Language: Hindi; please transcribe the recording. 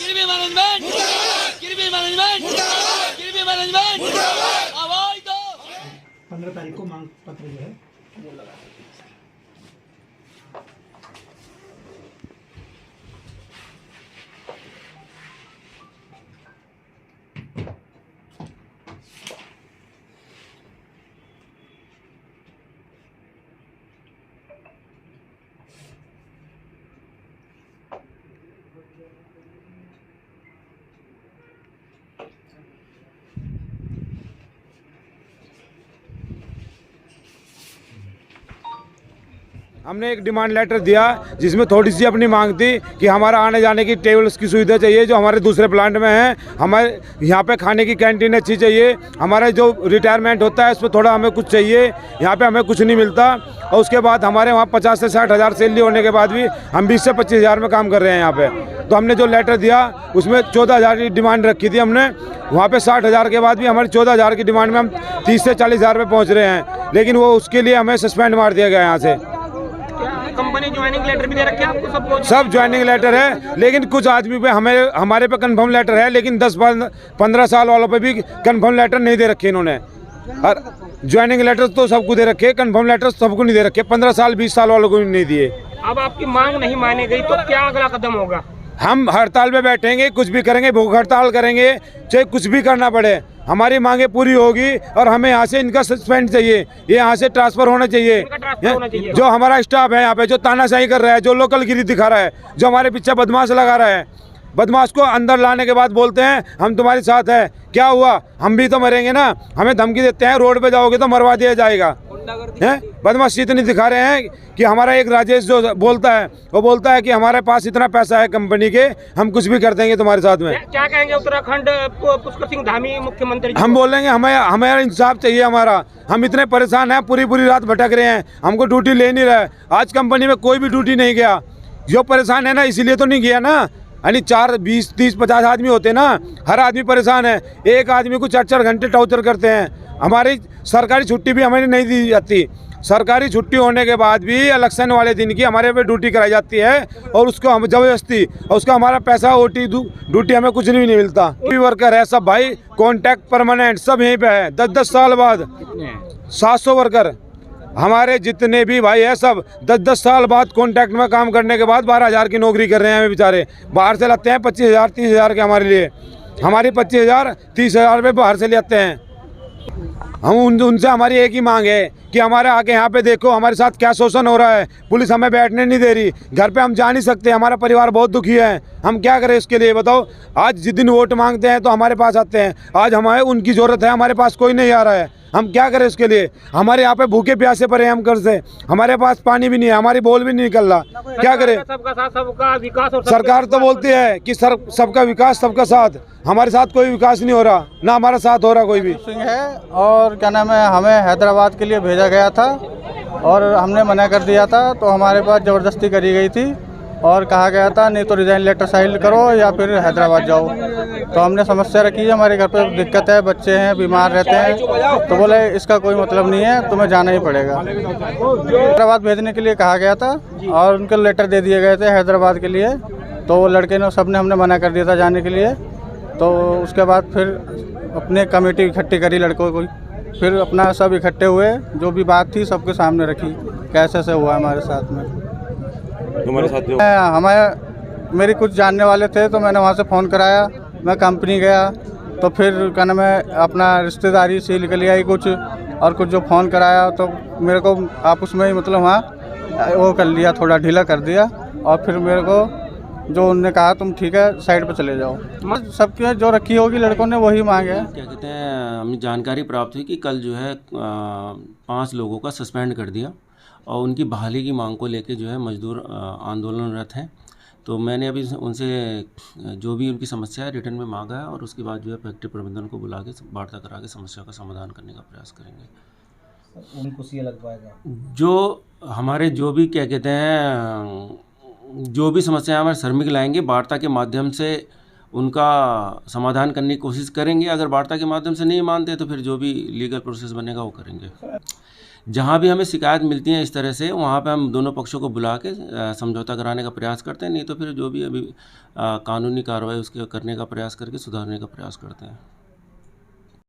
गिरवी मैनेजमेंट गिरवी मैनेजमेंट गिरवी मैनेजमेंट आवाज दो। 15 तारीख को मांग पत्र जो है वो लगा। हमने एक डिमांड लेटर दिया जिसमें थोड़ी सी अपनी मांग थी कि हमारा आने जाने की टेबल्स की सुविधा चाहिए जो हमारे दूसरे प्लांट में है। हमारे यहाँ पे खाने की कैंटीन अच्छी चाहिए। हमारा जो रिटायरमेंट होता है उस पर थोड़ा हमें कुछ चाहिए। यहाँ पे हमें कुछ नहीं मिलता। और उसके बाद हमारे वहाँ 50 से 60 हज़ार सैलरी होने के बाद भी हम 20 से 25 हज़ार में काम कर रहे हैं यहाँ पे। तो हमने जो लेटर दिया उसमें 14 हज़ार की डिमांड रखी थी हमने। वहाँ पे 60 हज़ार के बाद भी हमारी 14 हज़ार की डिमांड में हम 30 से 40 हज़ार पे पहुँच रहे हैं। लेकिन वो उसके लिए हमें सस्पेंड मार दिया गया यहाँ से। कंपनी ज्वाइनिंग लेटर भी दे रखे हैं आपको सबको? सब ज्वाइनिंग लेटर है, लेकिन कुछ आदमी पे हमारे पे कंफर्म लेटर है, लेकिन 10-15 साल वालों पे भी कंफर्म लेटर नहीं दे रखे इन्होंने। और ज्वाइनिंग लेटर तो सबको दे रखे, कंफर्म लेटर सबको नहीं दे रखे। 15 साल 20 साल वालों को नहीं दिए। अब आपकी मांग नहीं मानी गई तो क्या अगला कदम होगा? हम हड़ताल पे बैठेंगे, कुछ भी करेंगे, भूख हड़ताल करेंगे, चाहे कुछ भी करना पड़े। हमारी मांगे पूरी होगी और हमें यहाँ से इनका सस्पेंड चाहिए, ये यहाँ से ट्रांसफर होना चाहिए। जो हमारा स्टाफ है यहाँ पे जो तानाशाही कर रहा है, जो लोकल गिरी दिखा रहा है, जो हमारे पीछे बदमाश लगा रहा है, बदमाश को अंदर लाने के बाद बोलते हैं हम तुम्हारे साथ है। क्या हुआ? हम भी तो मरेंगे ना। हमें धमकी देते हैं रोड पे जाओगे तो मरवा दिया जाएगा। हैं बदमाशी इतनी दिखा रहे हैं कि हमारा एक राजेश जो बोलता है वो बोलता है कि हमारे पास इतना पैसा है कंपनी के, हम कुछ भी कर देंगे तुम्हारे साथ में। क्या कहेंगे उत्तराखंड पुष्कर सिंह धामी मुख्यमंत्री? हम बोलेंगे हमें इंसाफ चाहिए हमारा। हम इतने परेशान हैं, पूरी रात भटक रहे हैं, हमको ड्यूटी ले नहीं रहा है। आज कंपनी में कोई भी ड्यूटी नहीं गया। जो परेशान है ना इसीलिए तो नहीं गया ना। यानी 4, 20, 30, 50 आदमी होते ना, हर आदमी परेशान है। एक आदमी को 4-4 घंटे टॉर्चर करते हैं। हमारी सरकारी छुट्टी भी हमें नहीं दी जाती। सरकारी छुट्टी होने के बाद भी इलेक्शन वाले दिन की हमारे पे ड्यूटी कराई जाती है और उसको हम जबरदस्ती, और उसका हमारा पैसा ओटी ड्यूटी हमें कुछ नहीं मिलता। वर्कर है सब भाई, कॉन्ट्रैक्ट परमानेंट सब यहीं पे है। 10-10 साल बाद 700 वर्कर हमारे जितने भी भाई है सब 10-10 साल बाद कॉन्ट्रैक्ट में काम करने के बाद 12 हज़ार की नौकरी कर रहे हैं। बेचारे बाहर से लाते हैं 25 हज़ार 30 हज़ार के हमारे लिए। हमारी 25 हज़ार 30 हज़ार रुपये बाहर से ले आते हैं। हम उनसे हमारी एक ही मांग है कि हमारे आके यहाँ पे देखो हमारे साथ क्या शोषण हो रहा है। पुलिस हमें बैठने नहीं दे रही, घर पे हम जा नहीं सकते। हमारा परिवार बहुत दुखी है। हम क्या करें इसके लिए बताओ? आज जिस दिन वोट मांगते हैं तो हमारे पास आते हैं, आज हमें उनकी ज़रूरत है, हमारे पास कोई नहीं आ रहा है। हम क्या करें इसके लिए? हमारे यहाँ पे भूखे प्यासे पड़े हैं हम घर से, हमारे पास पानी भी नहीं है, हमारी बोल भी नहीं निकल रहा। क्या करें? सबका साथ सबका विकास। और सरकार तो बोलती है कि सबका विकास सबका साथ, हमारे साथ कोई विकास नहीं हो रहा, ना हमारा साथ हो रहा कोई भी। सिंह है और क्या नाम है, हमें हैदराबाद के लिए भेजा गया था और हमने मना कर दिया था। तो हमारे पास ज़बरदस्ती करी गई थी और कहा गया था नहीं तो रिजाइन लेटर साइन करो या फिर हैदराबाद जाओ। तो हमने समस्या रखी है, हमारे घर पे दिक्कत है, बच्चे हैं, बीमार रहते हैं। तो बोले इसका कोई मतलब नहीं है, तुम्हें जाना ही पड़ेगा। हैदराबाद भेजने के लिए कहा गया था और उनके लेटर दे दिए गए थे हैदराबाद के लिए। तो वो लड़के ने सबने हमने मना कर दिया था जाने के लिए। तो उसके बाद फिर अपने कमेटी इकट्ठी करी लड़कों को, फिर अपना सब इकट्ठे हुए, जो भी बात थी सबके सामने रखी कैसे से हुआ हमारे साथ में। तुम्हारे साथ जो हमारे मेरी कुछ जानने वाले थे तो मैंने वहाँ से फ़ोन कराया, मैं कंपनी गया तो फिर क्या नाम है अपना रिश्तेदारी से निकल आई कुछ, और कुछ जो फ़ोन कराया तो मेरे को आपस में ही मतलब वहाँ वो कर लिया, थोड़ा ढीला कर दिया। और फिर मेरे को जो उन्होंने कहा तुम ठीक है साइड पे चले जाओ। सबके जो रखी होगी लड़कों ने वही मांगे। क्या कहते हैं, हमें जानकारी प्राप्त हुई कि कल जो है 5 लोगों का सस्पेंड कर दिया और उनकी बहाली की मांग को लेके जो है मजदूर आंदोलनरत हैं। तो मैंने अभी उनसे जो भी उनकी समस्या है रिटर्न में मांगा है और उसके बाद जो है फैक्ट्री प्रबंधन को बुला के वार्ता करा के समस्या का समाधान करने का प्रयास करेंगे। उनको सी लग पाएगा जो हमारे जो भी क्या कहते हैं जो भी समस्या हमारे श्रमिक लाएंगे, वार्ता के माध्यम से उनका समाधान करने की कोशिश करेंगे। अगर वार्ता के माध्यम से नहीं मानते तो फिर जो भी लीगल प्रोसेस बनेगा वो करेंगे। जहाँ भी हमें शिकायत मिलती है इस तरह से, वहाँ पे हम दोनों पक्षों को बुला के समझौता कराने का प्रयास करते हैं, नहीं तो फिर जो भी अभी कानूनी कार्रवाई उसके करने का प्रयास करके सुधारने का प्रयास करते हैं।